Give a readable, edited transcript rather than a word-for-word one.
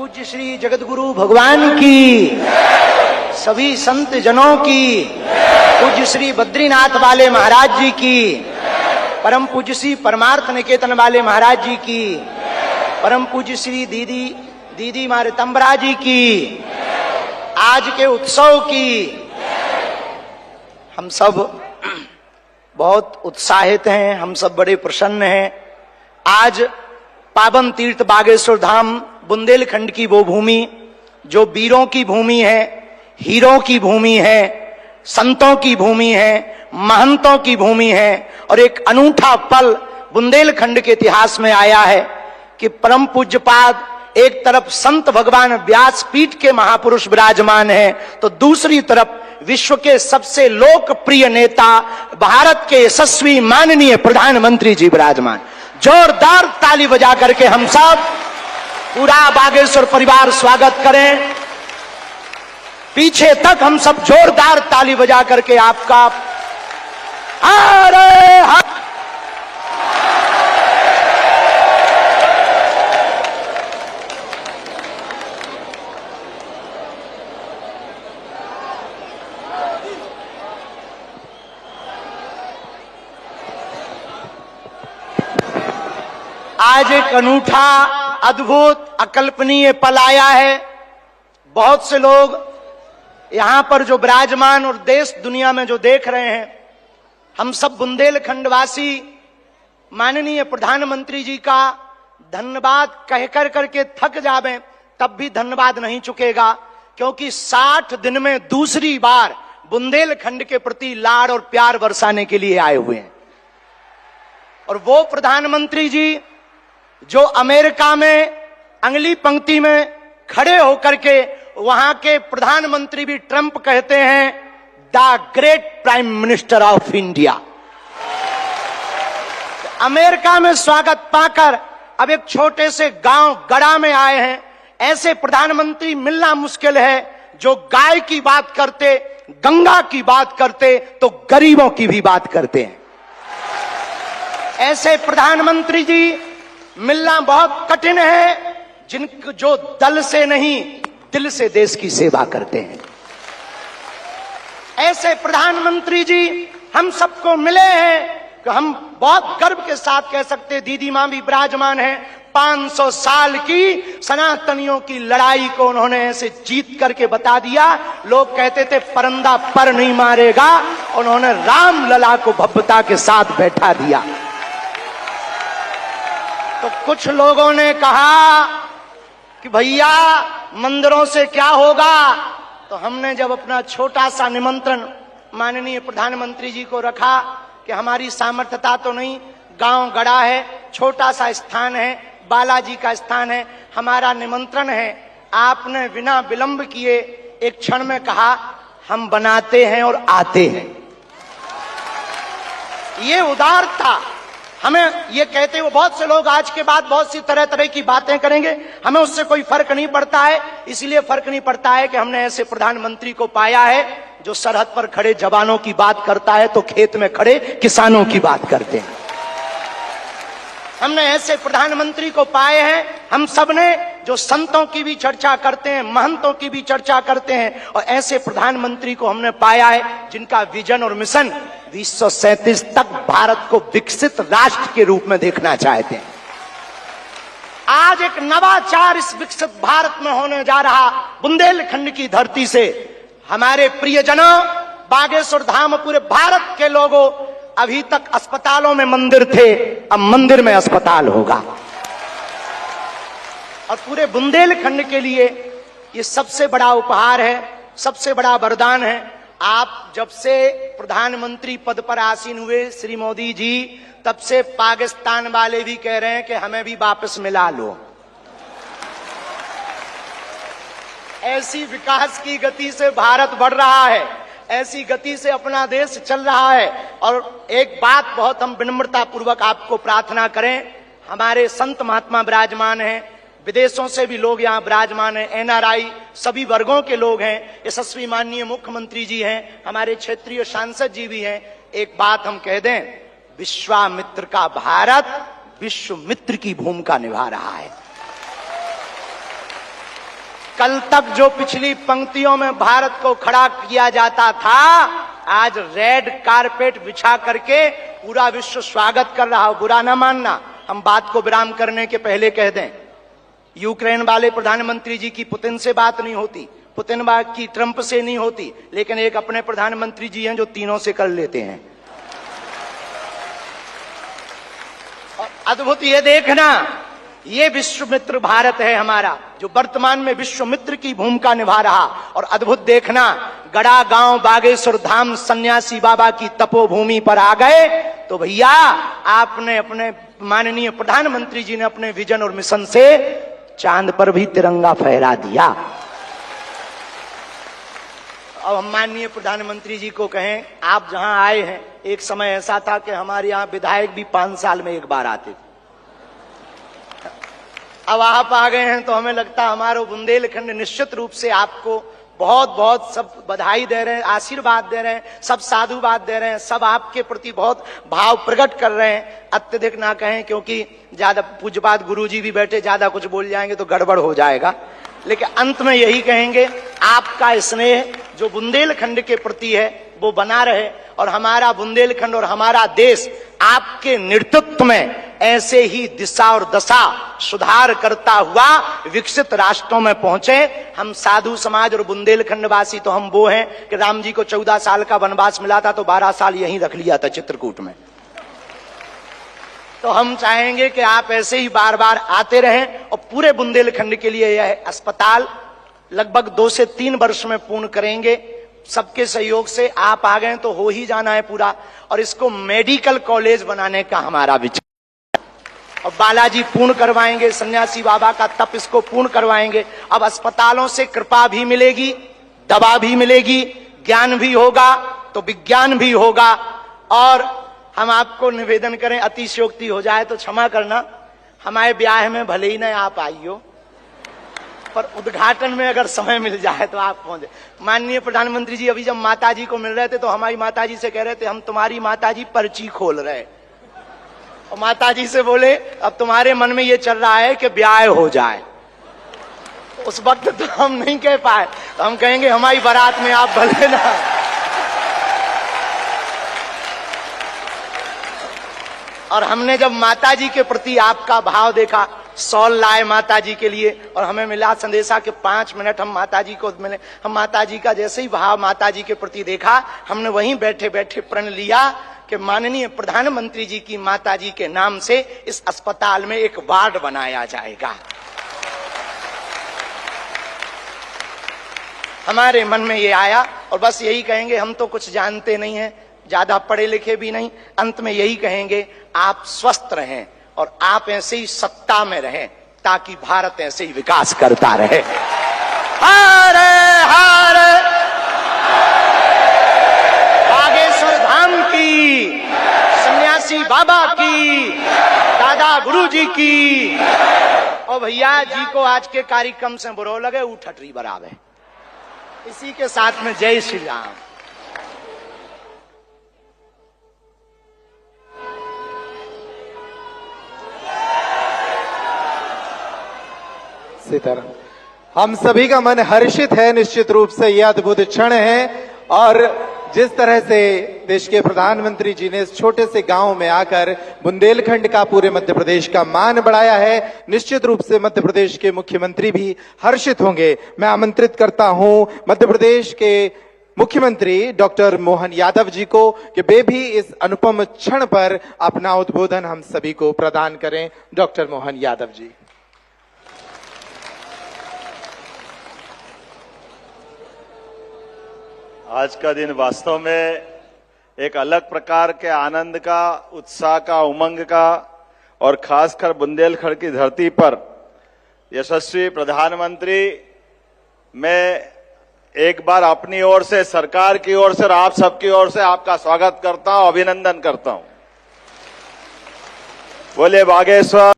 पूज्य श्री जगतगुरु भगवान की, सभी संत जनों की, पूज्य श्री बद्रीनाथ वाले महाराज जी की, परम पूज्य श्री परमार्थ निकेतन वाले महाराज जी की, परम पूज्य श्री दीदी मारे तंबरा जी की, आज के उत्सव की। हम सब बहुत उत्साहित हैं, हम सब बड़े प्रसन्न हैं। आज पावन तीर्थ बागेश्वर धाम बुंदेलखंड की वो भूमि जो वीरों की भूमि है, हीरों की भूमि है, संतों की भूमि है, महंतों की भूमि है, और एक अनूठा पल बुंदेलखंड के इतिहास में आया है कि परम पूज्यपाद एक तरफ संत भगवान व्यासपीठ के महापुरुष विराजमान हैं, तो दूसरी तरफ विश्व के सबसे लोकप्रिय नेता भारत के यशस्वी माननीय प्रधानमंत्री जी विराजमान। जोरदार ताली बजा करके हम सब पूरा बागेश्वर परिवार स्वागत करें। पीछे तक हम सब जोरदार ताली बजा करके आपका अरे आज एक अनूठा, अद्भुत, अकल्पनीय पल आया है। बहुत से लोग यहां पर जो विराजमान और देश दुनिया में जो देख रहे हैं, हम सब बुंदेलखंड वासी माननीय प्रधानमंत्री जी का धन्यवाद कह कर करके थक जावें, तब भी धन्यवाद नहीं चुकेगा, क्योंकि 60 दिन में दूसरी बार बुंदेलखंड के प्रति लाड़ और प्यार बरसाने के लिए आए हुए हैं। और वो प्रधानमंत्री जी जो अमेरिका में अगली पंक्ति में खड़े होकर के वहां के प्रधानमंत्री भी ट्रंप कहते हैं the great prime minister of India. America में स्वागत पाकर अब एक छोटे से गांव गड़ा में आए हैं। ऐसे प्रधानमंत्री मिलना मुश्किल है जो गाय की बात करते, गंगा की बात करते, तो गरीबों की भी बात करते हैं। ऐसे प्रधानमंत्री जी मिलना बहुत कठिन है जिनको जो दल से नहीं दिल से देश की सेवा करते हैं। ऐसे प्रधानमंत्री जी हम सबको मिले हैं कि हम बहुत गर्व के साथ कह सकते हैं, दीदी मां भी विराजमान है, 500 साल की सनातनियों की लड़ाई को उन्होंने ऐसे जीत करके बता दिया। लोग कहते थे परिंदा पर नहीं मारेगा, उन्होंने राम लला को भव्यता के साथ बैठा दिया। तो कुछ लोगों ने कहा कि भैया मंदिरों से क्या होगा, तो हमने जब अपना छोटा सा निमंत्रण माननीय प्रधानमंत्री जी को रखा कि हमारी सामर्थ्यता तो नहीं, गांव गड़ा है, छोटा सा स्थान है, बालाजी का स्थान है, हमारा निमंत्रण है, आपने बिना विलंब किए एक क्षण में कहा हम बनाते हैं और आते हैं। ये उदारता हमें ये कहते हुए बहुत से लोग आज के बाद बहुत सी तरह तरह की बातें करेंगे, हमें उससे कोई फर्क नहीं पड़ता है। इसलिए फर्क नहीं पड़ता है कि हमने ऐसे प्रधानमंत्री को पाया है जो सरहद पर खड़े जवानों की बात करता है तो खेत में खड़े किसानों की बात करते हैं। हमने ऐसे प्रधानमंत्री को पाए हैं हम सब ने जो संतों की भी चर्चा करते हैं, महंतों की भी चर्चा करते हैं, और ऐसे प्रधानमंत्री को हमने पाया है जिनका विजन और मिशन 2037 तक भारत को विकसित राष्ट्र के रूप में देखना चाहते हैं। आज एक नवाचार इस विकसित भारत में होने जा रहा। बुंदेलखंड की धरती से हमारे प्रियजनों, बागेश्वर धाम, पूरे भारत के लोगों, अभी तक अस्पतालों में मंदिर थे, अब मंदिर में अस्पताल होगा। और पूरे बुंदेलखंड के लिए ये सबसे बड़ा उपहार है, सबसे बड़ा वरदान है। आप जब से प्रधानमंत्री पद पर आसीन हुए श्री मोदी जी, तब से पाकिस्तान वाले भी कह रहे हैं कि हमें भी वापस मिला लो। ऐसी विकास की गति से भारत बढ़ रहा है, ऐसी गति से अपना देश चल रहा है। और एक बात बहुत हम विनम्रता पूर्वक आपको प्रार्थना करें, हमारे संत महात्मा विराजमान हैं, विदेशों से भी लोग यहाँ विराजमान हैं, एनआरआई सभी वर्गों के लोग हैं, यशस्वी माननीय मुख्यमंत्री जी हैं, हमारे क्षेत्रीय सांसद जी भी हैं। एक बात हम कह दें, विश्वामित्र का भारत विश्व मित्र की भूमिका निभा रहा है। कल तक जो पिछली पंक्तियों में भारत को खड़ा किया जाता था, आज रेड कारपेट बिछा करके पूरा विश्व स्वागत कर रहा हो। बुरा ना मानना, हम बात को विराम करने के पहले कह दें, यूक्रेन वाले प्रधानमंत्री जी की पुतिन से बात नहीं होती, पुतिन की ट्रंप से नहीं होती, लेकिन एक अपने प्रधानमंत्री जी हैं जो तीनों से कर लेते हैं। और अद्भुत ये देखना, ये विश्व मित्र भारत है हमारा, जो वर्तमान में विश्व मित्र की भूमिका निभा रहा। और अद्भुत देखना, गड़ा गांव बागेश्वर धाम सन्यासी बाबा की तपोभूमि पर आ गए तो भैया आपने अपने माननीय प्रधानमंत्री जी ने अपने विजन और मिशन से चांद पर भी तिरंगा फहरा दिया। अब हम माननीय प्रधानमंत्री जी को कहें, आप जहां आए हैं, एक समय ऐसा था कि हमारे यहां विधायक भी 5 साल में एक बार आते थे। अब आप आ गए हैं तो हमें लगता हमारा बुंदेलखंड निश्चित रूप से आपको बहुत बहुत सब बधाई दे रहे हैं, आशीर्वाद दे रहे हैं, सब साधुवाद दे रहे हैं, सब आपके प्रति बहुत भाव प्रकट कर रहे हैं। अत्यधिक ना कहें, क्योंकि ज्यादा पूज्यपाद गुरुजी भी बैठे, ज्यादा कुछ बोल जाएंगे तो गड़बड़ हो जाएगा। लेकिन अंत में यही कहेंगे, आपका स्नेह जो बुंदेलखंड के प्रति है वो बना रहे, और हमारा बुंदेलखंड और हमारा देश आपके नेतृत्व में ऐसे ही दिशा और दशा सुधार करता हुआ विकसित राष्ट्रों में पहुंचे। हम साधु समाज और बुंदेलखंड वासी तो हम वो हैं कि राम जी को 14 साल का वनवास मिला था तो 12 साल यहीं रख लिया था चित्रकूट में। तो हम चाहेंगे कि आप ऐसे ही बार बार आते रहें, और पूरे बुंदेलखंड के लिए यह अस्पताल लगभग 2 से 3 वर्ष में पूर्ण करेंगे। सबके सहयोग से आप आ गए तो हो ही जाना है पूरा, और इसको मेडिकल कॉलेज बनाने का हमारा विचार। और बालाजी पूर्ण करवाएंगे, सन्यासी बाबा का तप इसको पूर्ण करवाएंगे। अब अस्पतालों से कृपा भी मिलेगी, दवा भी मिलेगी, ज्ञान भी होगा तो विज्ञान भी होगा। और हम आपको निवेदन करें, अतिशयोक्ति हो जाए तो क्षमा करना, हमारे ब्याह में भले ही न आप आइयो, पर उद्घाटन में अगर समय मिल जाए तो आप पहुंचे। माननीय प्रधानमंत्री जी अभी जब माताजी को मिल रहे थे तो हमारी माताजी से कह रहे थे, हम तुम्हारी माताजी पर्ची खोल रहे, और माताजी से बोले अब तुम्हारे मन में ये चल रहा है कि ब्याह हो जाए। उस वक्त तो हम नहीं कह पाए, तो हम कहेंगे हमारी बारात में आप भले ना। और हमने जब माताजी के प्रति आपका भाव देखा, सॉल लाए माताजी के लिए, और हमें मिला संदेशा के 5 मिनट हम माताजी को मिले। हम माताजी का जैसे ही भाव माताजी के प्रति देखा, हमने वहीं बैठे बैठे प्रण लिया कि माननीय प्रधानमंत्री जी की माताजी के नाम से इस अस्पताल में एक वार्ड बनाया जाएगा। हमारे मन में ये आया, और बस यही कहेंगे, हम तो कुछ जानते नहीं हैं, ज्यादा पढ़े लिखे भी नहीं, अंत में यही कहेंगे, आप स्वस्थ रहें और आप ऐसे ही सत्ता में रहें, ताकि भारत ऐसे ही विकास करता रहे। हर हर बागेश्वर धाम की, सन्यासी बाबा की, दादा गुरु जी की। और भैया जी को आज के कार्यक्रम से बुरो लगे, उठटरी बराबर। इसी के साथ में जय श्री राम। सीताराम। हम सभी का मन हर्षित है, निश्चित रूप से यह अद्भुत क्षण है। और जिस तरह से देश के प्रधानमंत्री जी ने इस छोटे से गांव में आकर बुंदेलखंड का, पूरे मध्य प्रदेश का मान बढ़ाया है, निश्चित रूप से मध्य प्रदेश के मुख्यमंत्री भी हर्षित होंगे। मैं आमंत्रित करता हूं मध्य प्रदेश के मुख्यमंत्री डॉक्टर मोहन यादव जी को कि वे भी इस अनुपम क्षण पर अपना उद्बोधन हम सभी को प्रदान करें। डॉक्टर मोहन यादव जी। आज का दिन वास्तव में एक अलग प्रकार के आनंद का, उत्साह का, उमंग का, और खासकर बुंदेलखंड की धरती पर यशस्वी प्रधानमंत्री, मैं एक बार अपनी ओर से, सरकार की ओर से और आप सबकी ओर से आपका स्वागत करता हूं, अभिनंदन करता हूं। बोले बागेश्वर।